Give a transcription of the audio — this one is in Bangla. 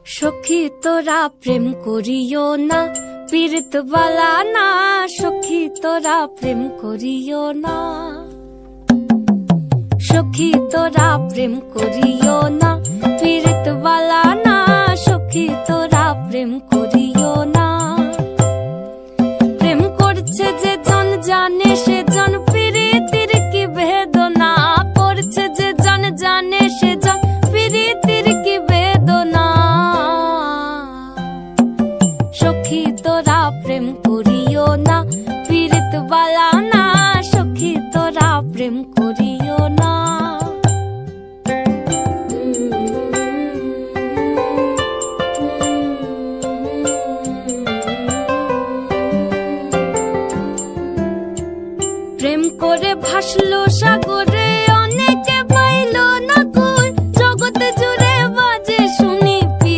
সখী তোরা প্রেম করিও না, পীড়িত বালা না। সখী তোরা প্রেম করিও না, সখী তোরা প্রেম করিও না, পীড়িত বালা না। সখী তোরা প্রেম করিও না।